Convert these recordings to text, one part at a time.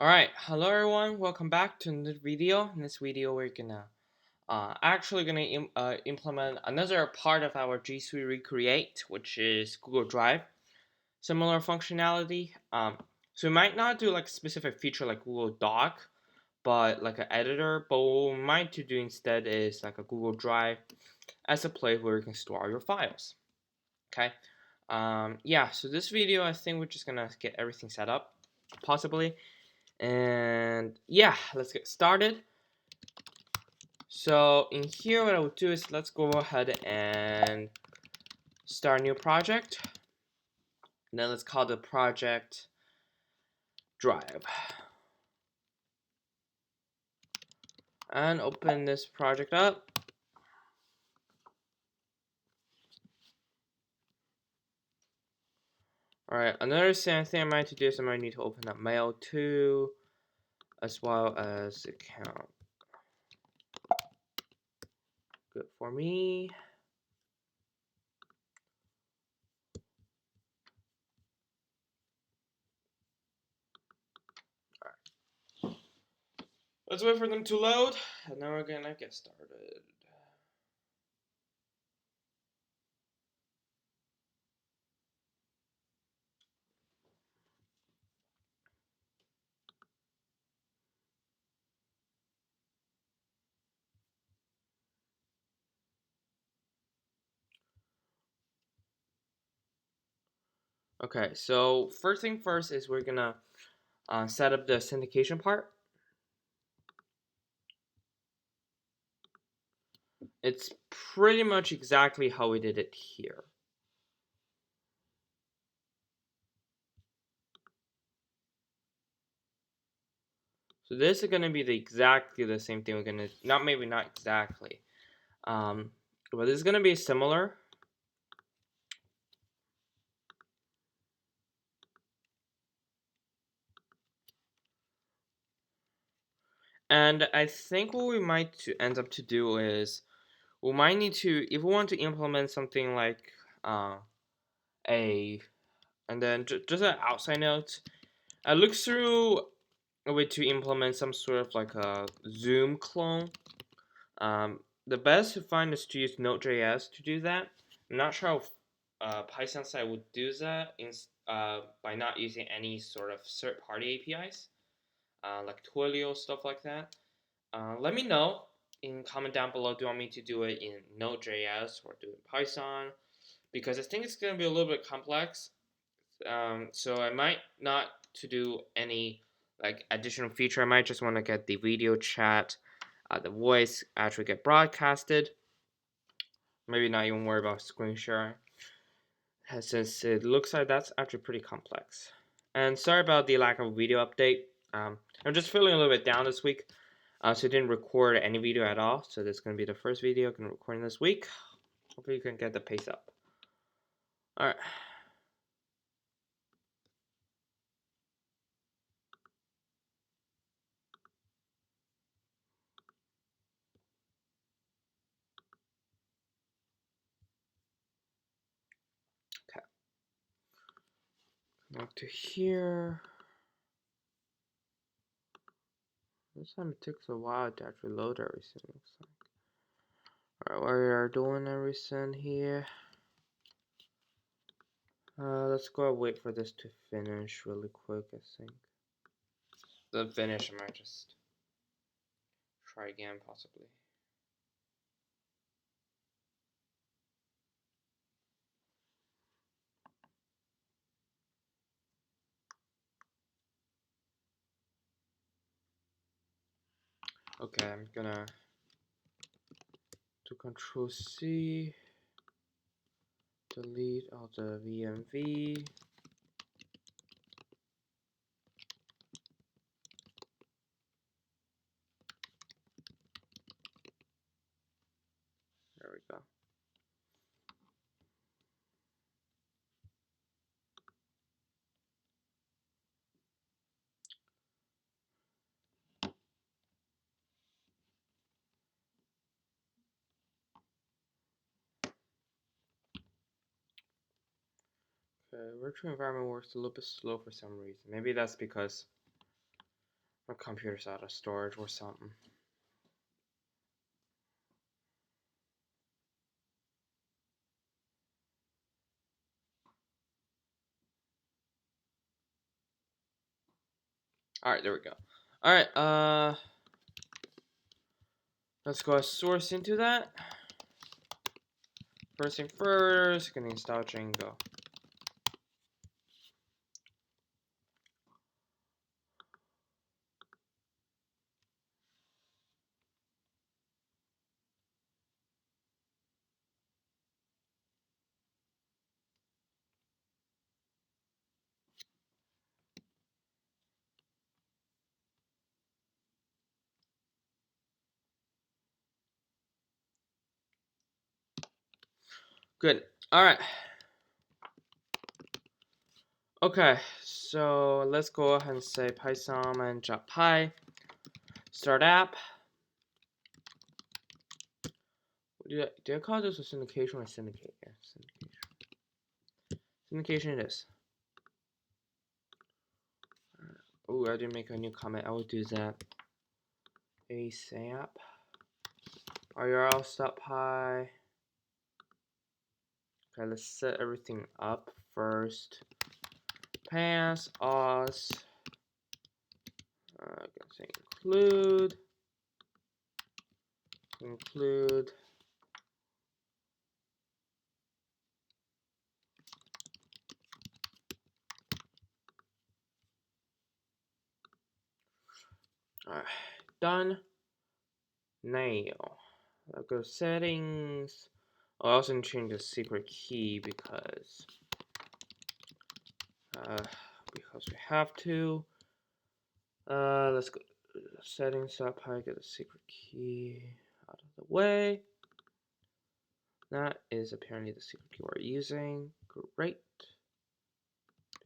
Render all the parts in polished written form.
Alright, hello everyone, welcome back to another video. In this video we're gonna implement another part of our GSuite Recreate, which is Google Drive. Similar functionality. So we might not do like a specific feature like Google Doc, but like an editor, but what we might do instead is like a Google Drive as a place where you can store all your files. Okay. Yeah, so this video I think we're just gonna get everything set up, possibly. And yeah, let's get started. So in here what I would do is let's go ahead and start a new project. And then let's call the project Drive. And open this project up. Alright, another thing I might need to do is I might need to open up mail too, as well as account. Good for me. Alright. Let's wait for them to load, and then we're gonna get started. Okay, so first thing first is we're gonna set up the syndication part. It's pretty much exactly how we did it here. So this is going to be exactly the same thing. We're going to, not exactly, but this is going to be similar. And I think what we might end up to do is we might need to, if we want to implement something like and then just an outside note, I looked through a way to implement some sort of like a Zoom clone. The best to find is to use Node.js to do that. I'm not sure if Python side would do that by not using any sort of third-party APIs, like Twilio, stuff like that. Let me know in comment down below. Do you want me to do it in Node.js or do it in Python? Because I think it's going to be a little bit complex. So I might not to do any like additional feature. I might just want to get the video chat, the voice actually get broadcasted. Maybe not even worry about screen sharing, since it looks like that's actually pretty complex. And sorry about the lack of video update. I'm just feeling a little bit down this week, so I didn't record any video at all. So this is gonna be the first video I'm recording this week. Hopefully you can get the pace up. All right. Okay. Back to here. This time it takes a while to actually load everything. Looks like. Alright, we are doing everything here. Let's go and wait for this to finish really quick, I think. The finish, I might just try again, possibly. Okay, I'm gonna do Control C, delete all the VMV. There we go. Okay, virtual environment works a little bit slow for some reason. Maybe that's because My computer's out of storage or something. Alright, there we go. Alright, let's go source into that. First thing first, gonna install Django. Good. Alright. Okay, so let's go ahead and say Python and .py. Start app. Did I call this a syndication or syndicate? Yeah, syndication. Syndication it is. Oh, I didn't make a new comment. I will do that ASAP. url.py. Okay, let's set everything up first. Pass os. I'm gonna say include. Alright, done. Now, I'll go settings. I'll also change the secret key because we have to. Let's go settings.py, get the secret key out of the way. That is apparently the secret key we're using. Great.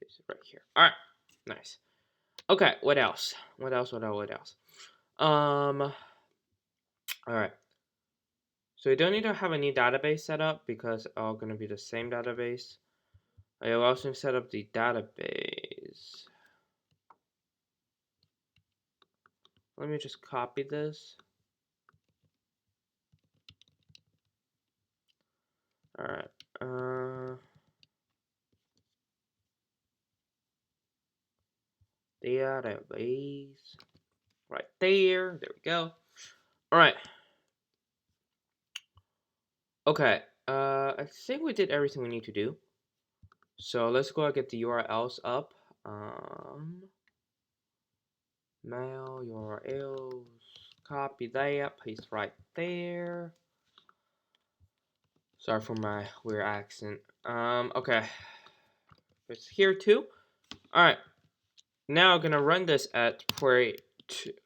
Paste it right here. Alright, nice. Okay, what else? What else? Alright. So you don't need to have a new database set up because it's all gonna be the same database. I will also set up the database. Let me just copy this. Alright. Database. Right there. There we go. Alright. Okay. I think we did everything we need to do. So let's go and get the URLs up. Mail URLs. Copy that. Paste right there. Sorry for my weird accent. Okay. It's here too. Alright. Now I'm gonna run this at port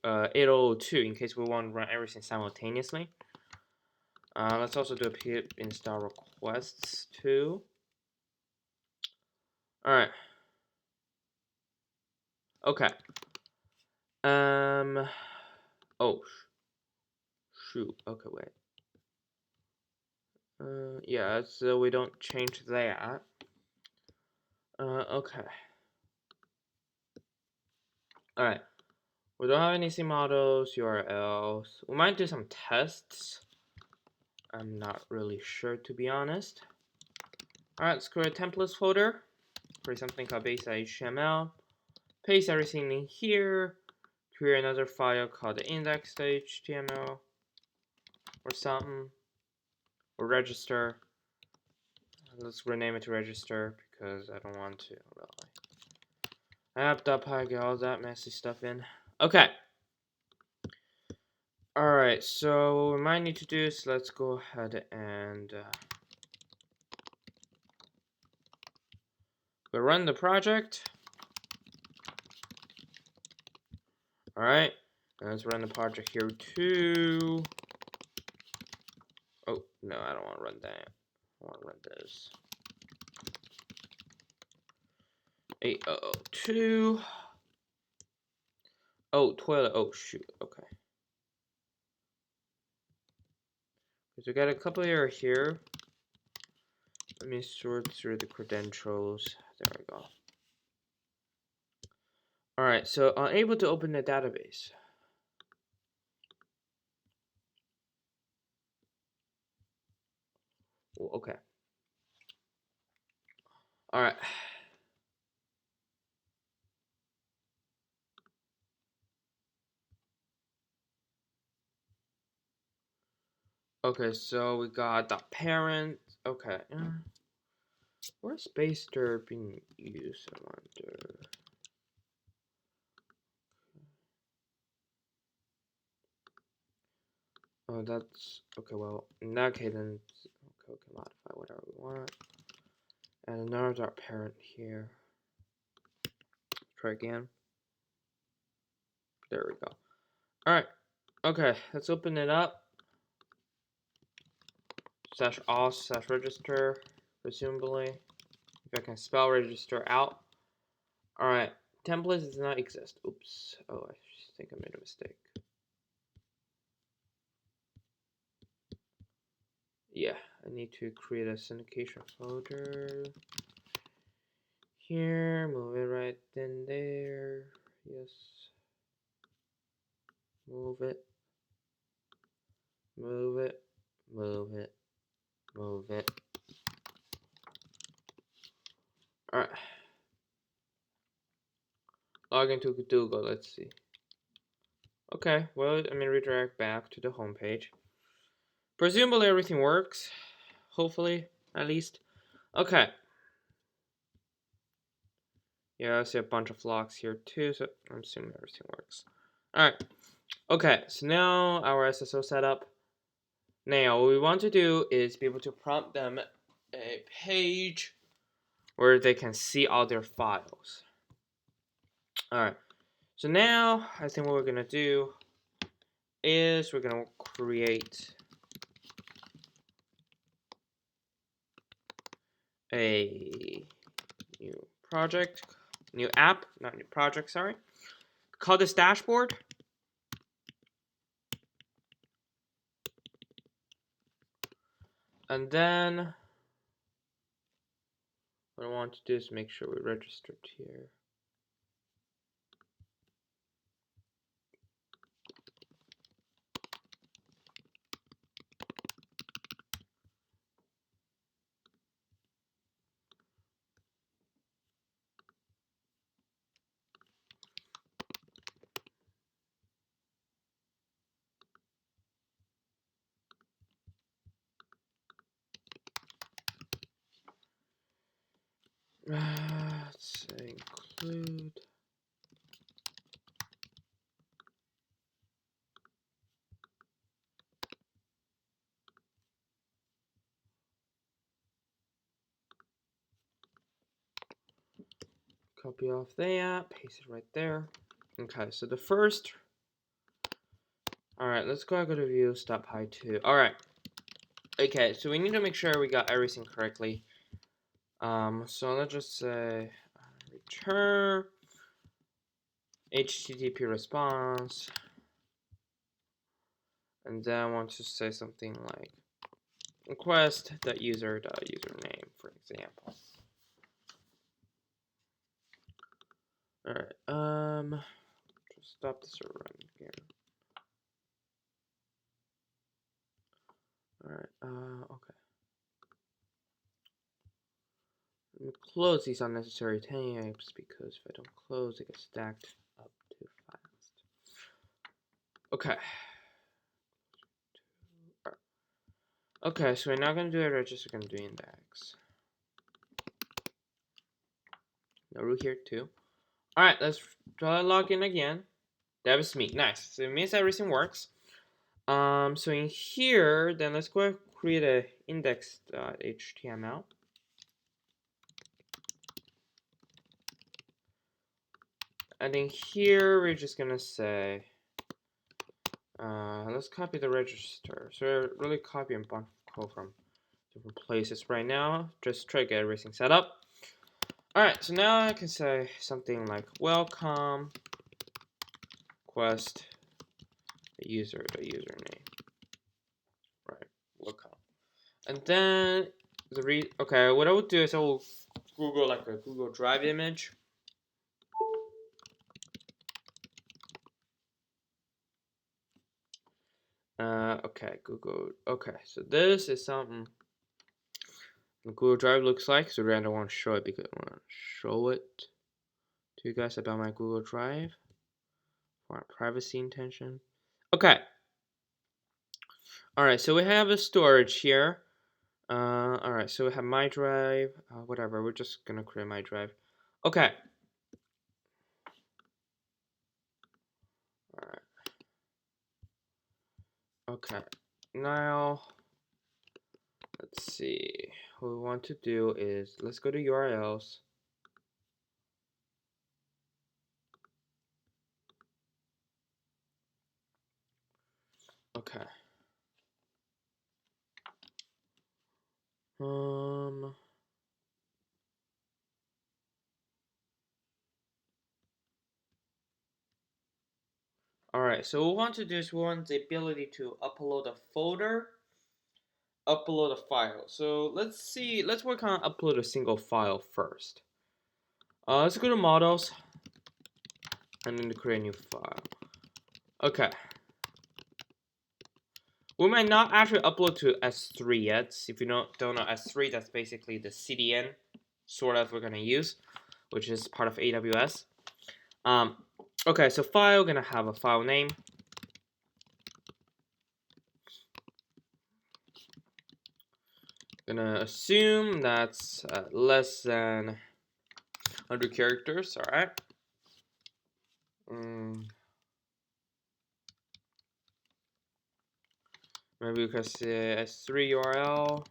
802 in case we want to run everything simultaneously. Let's also do a pip install requests too. Alright. Okay. Oh. Shoot. Okay, wait. Yeah, so we don't change that. Okay. Alright. We don't have any C models, URLs. We might do some tests. I'm not really sure, to be honest. Alright, let's create a templates folder. Create something called base.html. Paste everything in here. Create another file called index.html or something. Or register. Let's rename it to register because I don't want to really. App.py, get all that messy stuff in. Okay. Alright, so what we might need to do is let's go ahead and we'll run the project. Alright, let's run the project here too. Oh, no, I don't want to run that. I want to run this. 802. Oh, toilet. Oh, shoot. Okay. So we got a couple error here. Let me sort through the credentials. There we go. Alright, so unable to open the database. Okay. Alright. Okay, so we got the parent. Okay. Where's baster being used? I wonder. Oh, that's okay. Well, in that case, then okay, we can modify whatever we want. And another parent here. Try again. There we go. All right. Okay, let's open it up. /auth/register, presumably. If I can spell register out. All right. Templates does not exist. Oops. Oh, I think I made a mistake. Yeah, I need to create a syndication folder. Here, move it right in there. Yes. Move it. Move it. Move it. Move it. Alright. Log into Google, let's see. Okay, well, I'm gonna redirect back to the home page. Presumably everything works. Hopefully, at least. Okay. Yeah, I see a bunch of logs here too, so I'm assuming everything works. Alright. Okay, so now our SSO setup. Now, what we want to do is be able to prompt them a page where they can see all their files. Alright, so now I think what we're going to do is we're going to create a new project, new app, not new project, sorry. Call this dashboard. And then what I want to do is make sure we registered here. Let's say include. Copy off that, paste it right there. Okay, so the first. Alright, let's go to view stop high 2. Alright. Okay, so we need to make sure we got everything correctly. So let's just say return HTTP response, and then I want to say something like request.user.username, for example. Alright, just stop the server running again. Alright, okay. Let me close these unnecessary tabs because if I don't close, they get stacked up too fast. Okay. Okay, so we're not going to do a register, we're going to do index. No root here too. Alright, let's try to log in again. DevWithMe, nice. So it means everything works. So in here, then let's go create a index.html. And in here, we're just gonna say, let's copy the register. So we're really copying a bunch of code from different places right now. Just try to get everything set up. Alright, so now I can say something like welcome request user.username. Right, welcome. And then okay, what I would do is I will Google like a Google Drive image. Okay, Google. Okay, so this is something the Google Drive looks like. So I don't want to show it because I want to show it to you guys about my Google Drive for privacy intention. Okay. All right, so we have a storage here. All right, so we have my drive. Whatever, we're just gonna create my drive. Okay. All right. Okay. Now, let's see. What we want to do is let's go to URLs. Okay. Alright, so what we want to do is we want the ability to upload a folder, upload a file. So let's work on upload a single file first. Let's go to models and then create a new file. Okay. We might not actually upload to S3 yet. If you don't know S3, that's basically the CDN sort of we're gonna use, which is part of AWS. Okay, so file gonna have a file name. Gonna assume that's less than 100 characters. All right. Maybe we can say S3 URL.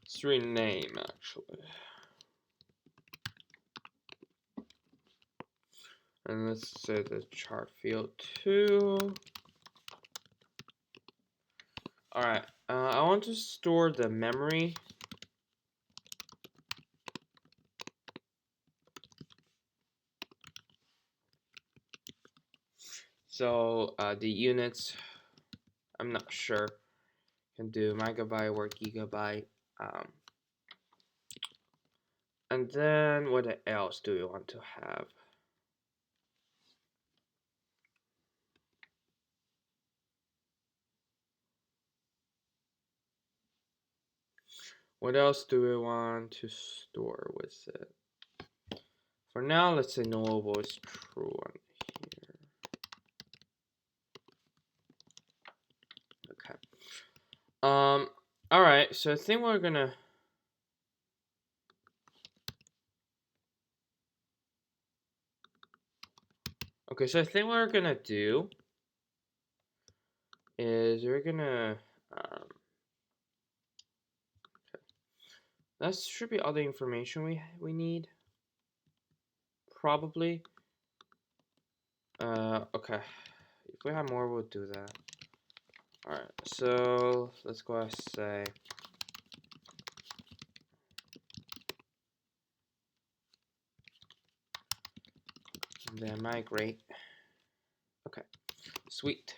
S3 name actually. And let's say the chart field 2. Alright, I want to store the memory. So the units, I'm not sure. Can do megabyte or gigabyte. And then what else do we want to have? What else do we want to store with it? For now, let's say nullable is true on here. Okay. All right. So I think we're gonna. Okay. So I think what we're gonna do is we're gonna. That should be all the information we need. Probably. Okay. If we have more, we'll do that. All right. So let's go ahead and say. Then migrate. Okay. Sweet.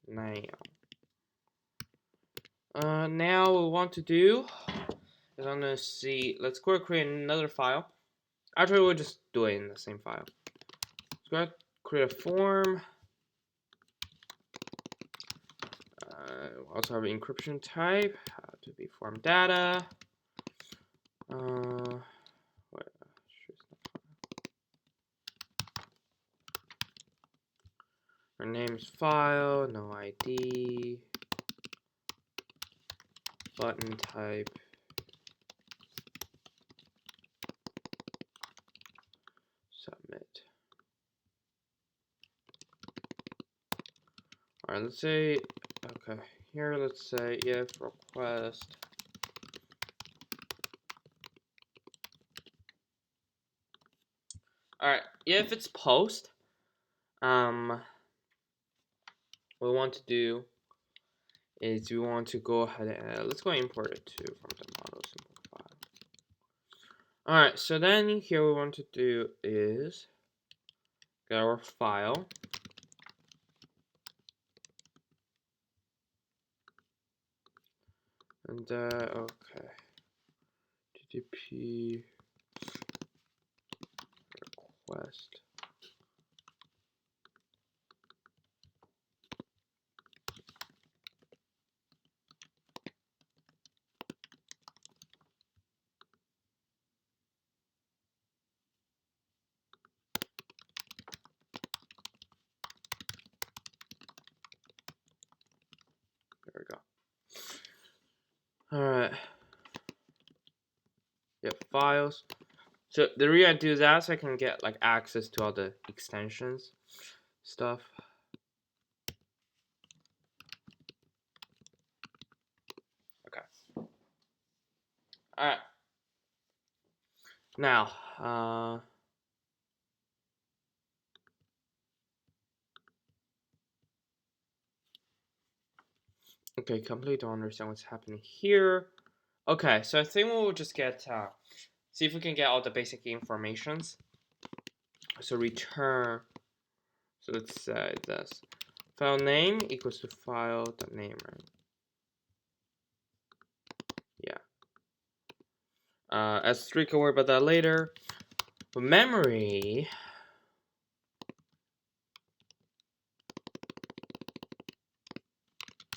Now. Now what we want to do is I'm gonna see. Let's go create another file. Actually, we'll just do it in the same file. Let's go ahead, create a form. Also have an encryption type to be form data. Our name is file, no ID, button type, submit. Alright, let's say, okay, here let's say if request alright, if it's post, what we want to do is we want to go ahead and let's go import it to from the model simple file. Alright, so then here we want to do is get our file. And okay. HTTP request. There we go. Alright. Yep, files. So the reason I do that so I can get like access to all the extensions stuff. Okay. Alright. Now, okay, completely don't understand what's happening here. Okay, so I think we'll just get, see if we can get all the basic informations. So return, so let's say this. File name equals to file.name, right? Yeah. S3 can worry about that later. But memory,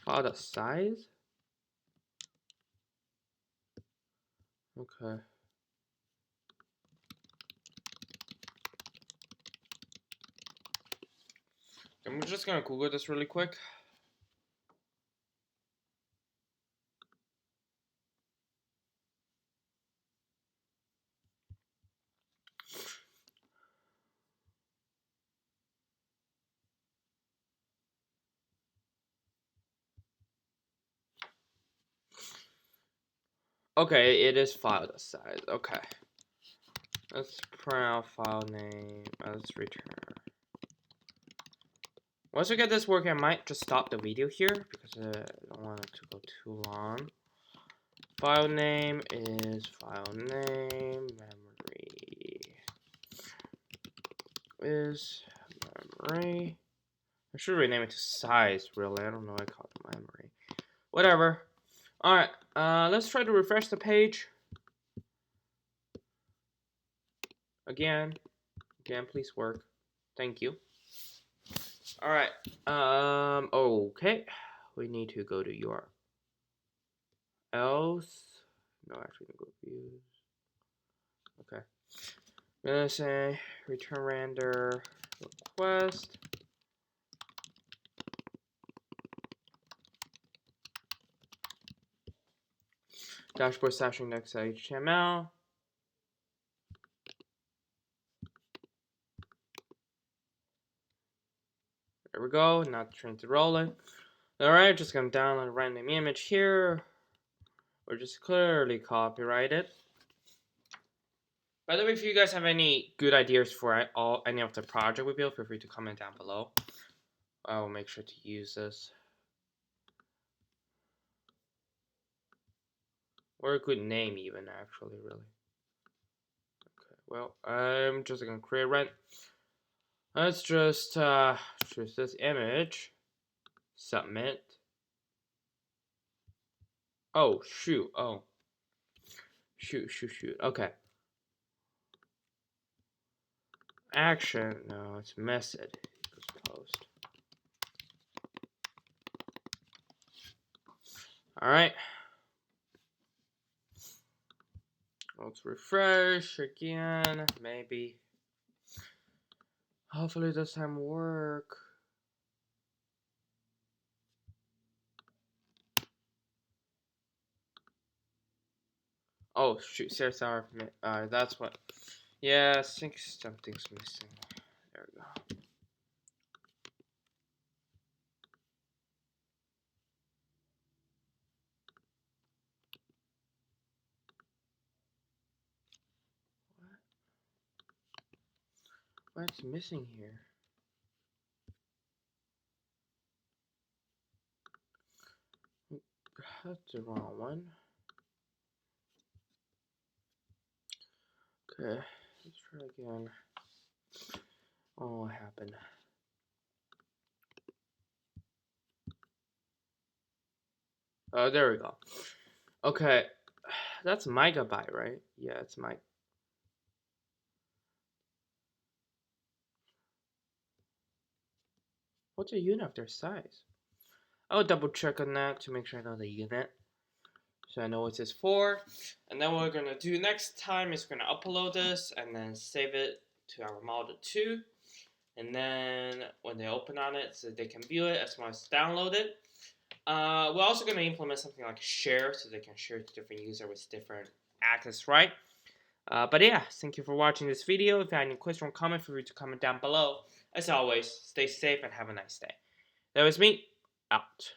file.size? Okay. I'm just gonna Google this really quick. Okay, it is file.size. Okay. Let's print out file name. Let's return. Once we get this working, I might just stop the video here because I don't want it to go too long. File name is file name. Memory is memory. I should rename it to size, really. I don't know why I call it memory. Whatever. Alright, let's try to refresh the page. Again, please work. Thank you. Alright, okay. We need to go to URL. Else, no, actually, go views. Okay. I'm gonna say return render request. Dashboard slash index.html. There we go. Now the train's rolling. Alright, just gonna download a random image here. Or just clearly copyright it. By the way, if you guys have any good ideas for any of the project we built, feel free to comment down below. I will make sure to use this. Or a good name even, actually, really. Okay, well, I'm just gonna create rent. Let's just choose this image. Submit. Oh, shoot. Oh. Shoot. Okay. Action. No, it's message. Post. Alright. Let's refresh again. Maybe. Hopefully this time work. Oh shoot, seriously, that's what. Yeah, I think something's missing. There we go. What's missing here? That's the wrong one. Okay, let's try again. Oh, what happened? Oh, there we go. Okay, That's megabyte, right? Yeah, it's my. What's a unit of their size? I'll double check on that to make sure I know the unit. So I know what it's for. And then what we're gonna do next time is we're gonna upload this and then save it to our Model 2. And then when they open on it, so they can view it as well as download it. We're also gonna implement something like share, so they can share to different users with different access, right? But yeah, thank you for watching this video. If you have any question or comment, feel free to comment down below. As always, stay safe and have a nice day. That was me, out.